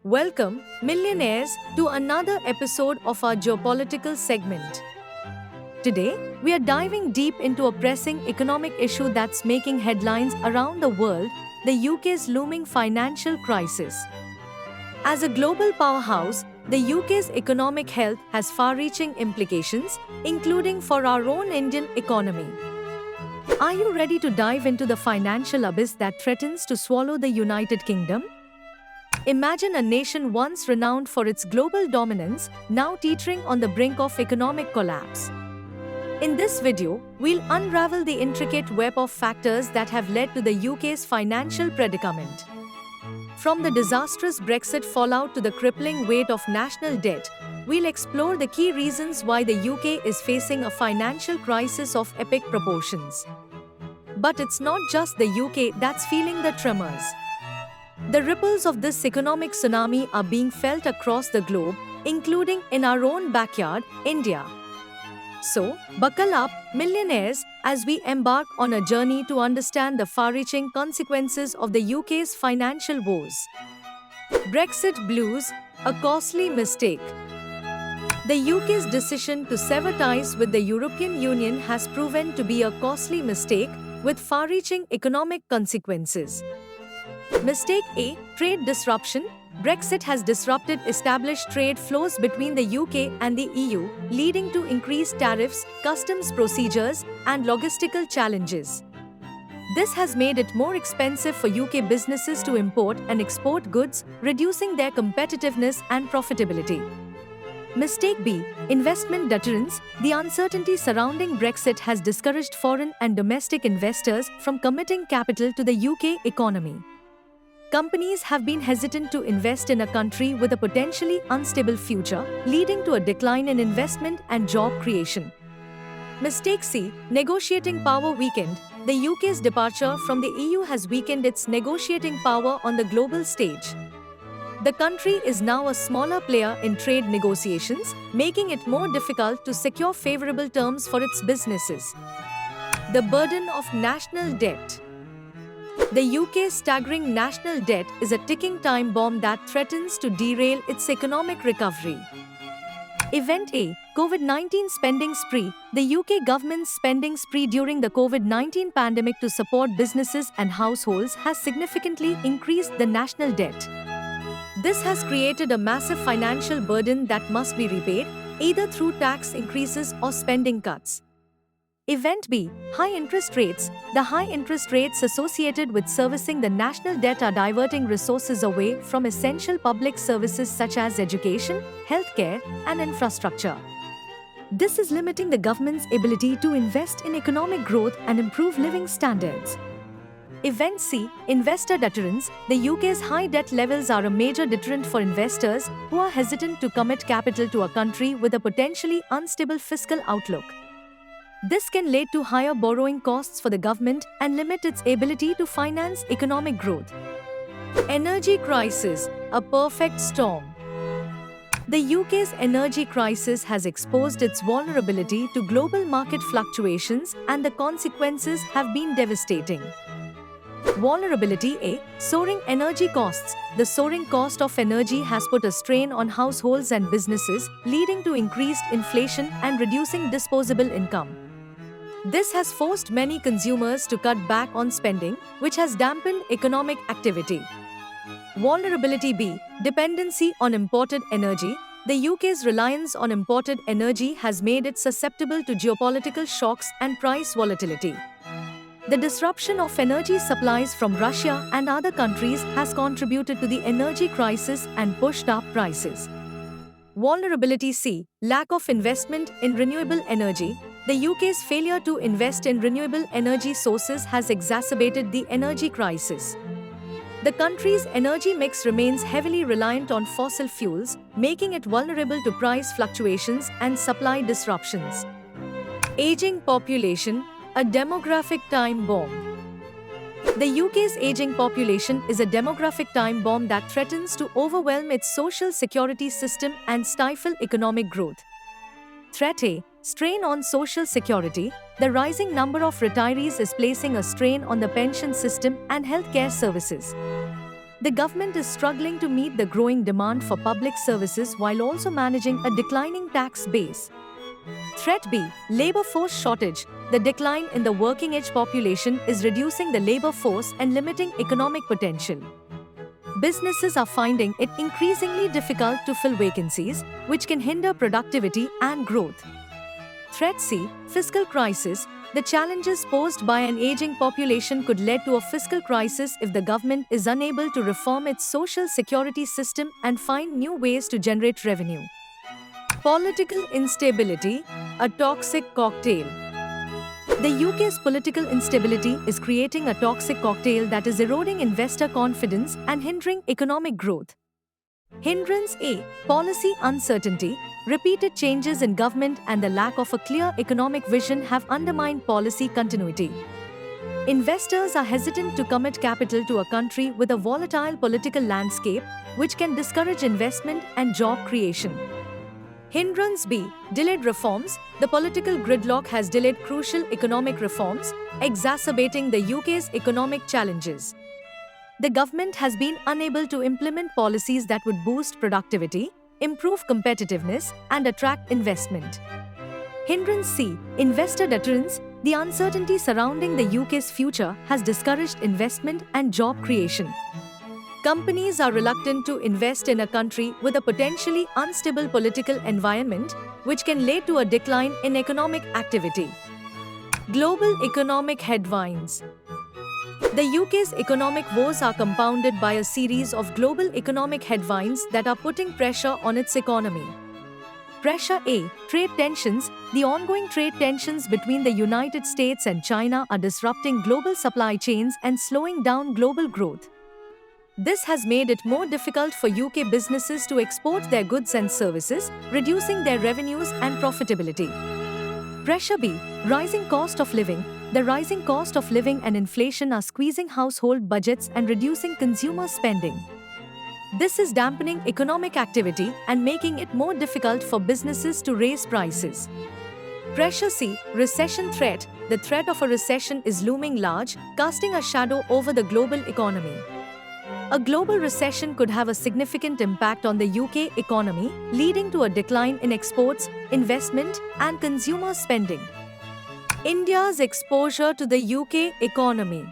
Welcome, millionaires, to another episode of our geopolitical segment. Today, we are diving deep into a pressing economic issue that's making headlines around the world: the UK's looming financial crisis. As a global powerhouse, the UK's economic health has far reaching implications, including for our own Indian economy. Are you ready to dive into the financial abyss that threatens to swallow the United Kingdom? Imagine a nation once renowned for its global dominance, now teetering on the brink of economic collapse. In this video, we'll unravel the intricate web of factors that have led to the UK's financial predicament. From the disastrous Brexit fallout to the crippling weight of national debt, we'll explore the key reasons why the UK is facing a financial crisis of epic proportions. But it's not just the UK that's feeling the tremors. The ripples of this economic tsunami are being felt across the globe, including in our own backyard, India. So, buckle up, millionaires, as we embark on a journey to understand the far-reaching consequences of the UK's financial woes. Brexit blues, a costly mistake. The UK's decision to sever ties with the European Union has proven to be a costly mistake, with far-reaching economic consequences. Mistake A. Trade disruption. Brexit has disrupted established trade flows between the UK and the EU, leading to increased tariffs, customs procedures, and logistical challenges. This has made it more expensive for UK businesses to import and export goods, reducing their competitiveness and profitability. Mistake B. Investment deterrence. The uncertainty surrounding Brexit has discouraged foreign and domestic investors from committing capital to the UK economy. Companies have been hesitant to invest in a country with a potentially unstable future, leading to a decline in investment and job creation. Mistake C. Negotiating power weakened. The UK's departure from the EU has weakened its negotiating power on the global stage. The country is now a smaller player in trade negotiations, making it more difficult to secure favorable terms for its businesses. The burden of national debt. The UK's staggering national debt is a ticking time bomb that threatens to derail its economic recovery. Event A. COVID-19 spending spree. The UK government's spending spree during the COVID-19 pandemic to support businesses and households has significantly increased the national debt. This has created a massive financial burden that must be repaid, either through tax increases or spending cuts. Event B. High interest rates. The high interest rates associated with servicing the national debt are diverting resources away from essential public services such as education, healthcare, and infrastructure. This is limiting the government's ability to invest in economic growth and improve living standards. Event C. Investor deterrence. The UK's high debt levels are a major deterrent for investors who are hesitant to commit capital to a country with a potentially unstable fiscal outlook. This can lead to higher borrowing costs for the government and limit its ability to finance economic growth. Energy crisis, a perfect storm. The UK's energy crisis has exposed its vulnerability to global market fluctuations, and the consequences have been devastating. Vulnerability A. Soaring energy costs. The soaring cost of energy has put a strain on households and businesses, leading to increased inflation and reducing disposable income. This has forced many consumers to cut back on spending, which has dampened economic activity. Vulnerability B. Dependency on imported energy. The UK's reliance on imported energy has made it susceptible to geopolitical shocks and price volatility. The disruption of energy supplies from Russia and other countries has contributed to the energy crisis and pushed up prices. Vulnerability C. Lack of investment in renewable energy. The UK's failure to invest in renewable energy sources has exacerbated the energy crisis. The country's energy mix remains heavily reliant on fossil fuels, making it vulnerable to price fluctuations and supply disruptions. Aging population, a demographic time bomb. The UK's aging population is a demographic time bomb that threatens to overwhelm its social security system and stifle economic growth. Threat A. Strain on social security. The rising number of retirees is placing a strain on the pension system and healthcare services. The government is struggling to meet the growing demand for public services while also managing a declining tax base. Threat B. Labor force shortage. The decline in the working age population is reducing the labor force and limiting economic potential. Businesses are finding it increasingly difficult to fill vacancies, which can hinder productivity and growth. Threat C. Fiscal crisis. The challenges posed by an aging population could lead to a fiscal crisis if the government is unable to reform its social security system and find new ways to generate revenue. Political instability, a toxic cocktail. The UK's political instability is creating a toxic cocktail that is eroding investor confidence and hindering economic growth. Hindrance A. Policy uncertainty. Repeated changes in government and the lack of a clear economic vision have undermined policy continuity. Investors are hesitant to commit capital to a country with a volatile political landscape, which can discourage investment and job creation. Hindrance B. Delayed reforms. The political gridlock has delayed crucial economic reforms, exacerbating the UK's economic challenges. The government has been unable to implement policies that would boost productivity, improve competitiveness, and attract investment. Hindrance C. Investor deterrence. The uncertainty surrounding the UK's future has discouraged investment and job creation. Companies are reluctant to invest in a country with a potentially unstable political environment, which can lead to a decline in economic activity. Global economic headwinds. The UK's economic woes are compounded by a series of global economic headwinds that are putting pressure on its economy. Pressure A. Trade tensions. The ongoing trade tensions between the United States and China are disrupting global supply chains and slowing down global growth. This has made it more difficult for UK businesses to export their goods and services, reducing their revenues and profitability. Pressure B. Rising cost of living. The rising cost of living and inflation are squeezing household budgets and reducing consumer spending. This is dampening economic activity and making it more difficult for businesses to raise prices. Pressure C. Recession threat. The threat of a recession is looming large, casting a shadow over the global economy. A global recession could have a significant impact on the UK economy, leading to a decline in exports, investment, and consumer spending. India's exposure to the UK economy.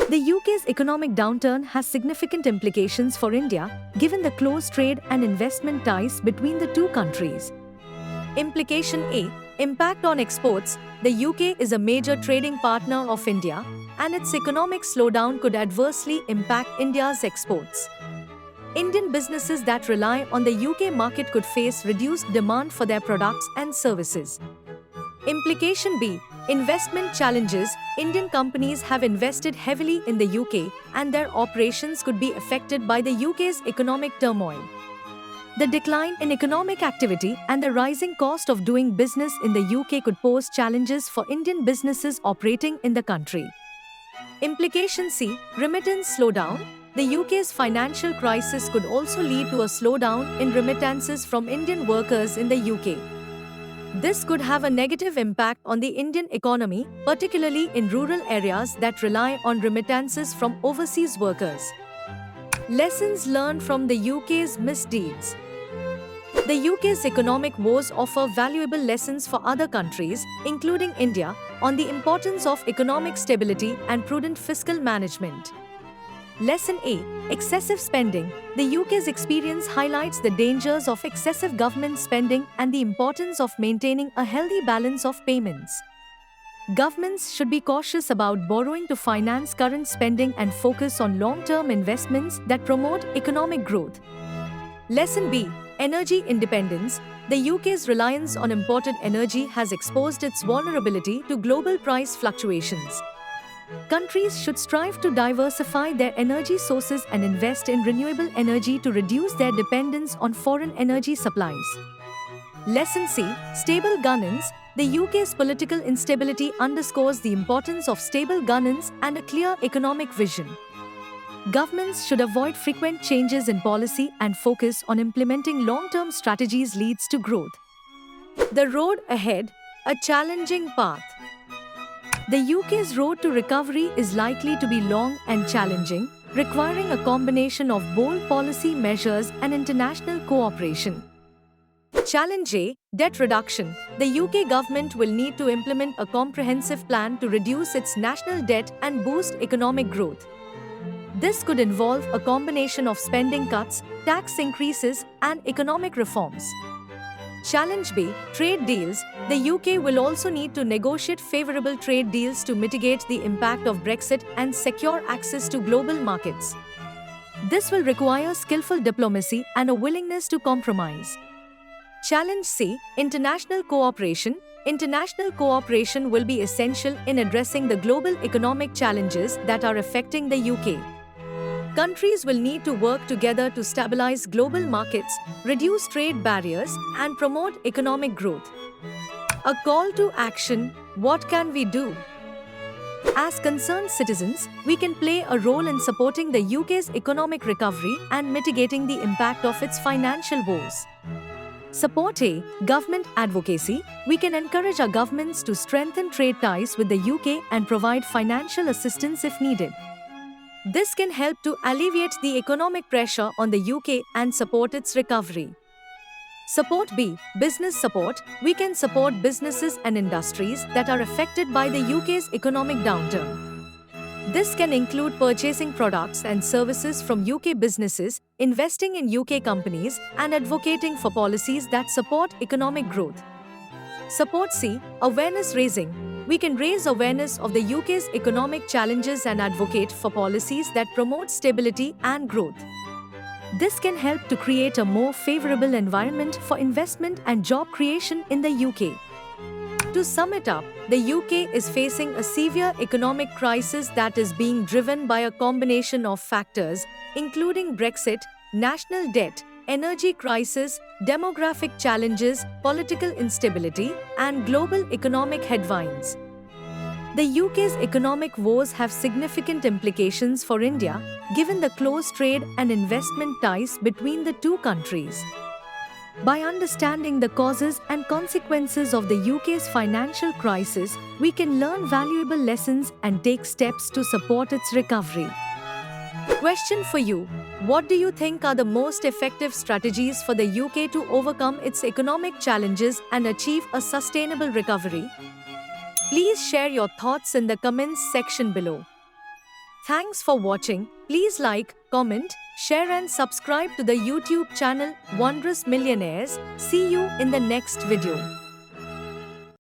The UK's economic downturn has significant implications for India, given the close trade and investment ties between the two countries. Implication A. Impact on exports. The UK is a major trading partner of India, and its economic slowdown could adversely impact India's exports. Indian businesses that rely on the UK market could face reduced demand for their products and services. Implication B. Investment challenges. Indian companies have invested heavily in the UK, and their operations could be affected by the UK's economic turmoil. The decline in economic activity and the rising cost of doing business in the UK could pose challenges for Indian businesses operating in the country. Implication C. Remittance slowdown. The UK's financial crisis could also lead to a slowdown in remittances from Indian workers in the UK. This could have a negative impact on the Indian economy, particularly in rural areas that rely on remittances from overseas workers. Lessons learned from the UK's misdeeds. The UK's economic woes offer valuable lessons for other countries, including India, on the importance of economic stability and prudent fiscal management. Lesson A. Excessive spending. The UK's experience highlights the dangers of excessive government spending and the importance of maintaining a healthy balance of payments. Governments should be cautious about borrowing to finance current spending and focus on long-term investments that promote economic growth. Lesson B. Energy independence. The UK's reliance on imported energy has exposed its vulnerability to global price fluctuations. Countries should strive to diversify their energy sources and invest in renewable energy to reduce their dependence on foreign energy supplies. Lesson C. Stable governance. The UK's political instability underscores the importance of stable governance and a clear economic vision. Governments should avoid frequent changes in policy and focus on implementing long-term strategies leads to growth. The road ahead, a challenging path. The UK's road to recovery is likely to be long and challenging, requiring a combination of bold policy measures and international cooperation. Challenge A: debt reduction. The UK government will need to implement a comprehensive plan to reduce its national debt and boost economic growth. This could involve a combination of spending cuts, tax increases, and economic reforms. Challenge B: trade deals. The UK will also need to negotiate favorable trade deals to mitigate the impact of Brexit and secure access to global markets. This will require skillful diplomacy and a willingness to compromise. Challenge C: international cooperation. International cooperation will be essential in addressing the global economic challenges that are affecting the UK. Countries will need to work together to stabilize global markets, reduce trade barriers, and promote economic growth. A call to action: what can we do? As concerned citizens, we can play a role in supporting the UK's economic recovery and mitigating the impact of its financial woes. Support A: government advocacy. We can encourage our governments to strengthen trade ties with the UK and provide financial assistance if needed. This can help to alleviate the economic pressure on the UK and support its recovery. Support B: business support. We can support businesses and industries that are affected by the UK's economic downturn. This can include purchasing products and services from UK businesses, investing in UK companies, and advocating for policies that support economic growth. Support C: awareness raising. We can raise awareness of the UK's economic challenges and advocate for policies that promote stability and growth. This can help to create a more favorable environment for investment and job creation in the UK. To sum it up, the UK is facing a severe economic crisis that is being driven by a combination of factors, including Brexit, national debt, energy crisis, demographic challenges, political instability, and global economic headwinds. The UK's economic woes have significant implications for India, given the close trade and investment ties between the two countries. By understanding the causes and consequences of the UK's financial crisis, we can learn valuable lessons and take steps to support its recovery. Question for you: what do you think are the most effective strategies for the UK to overcome its economic challenges and achieve a sustainable recovery? Please share your thoughts in the comments section below. Thanks for watching. Please like, comment, share and subscribe to the YouTube channel Wondrous Millionaires. See you in the next video.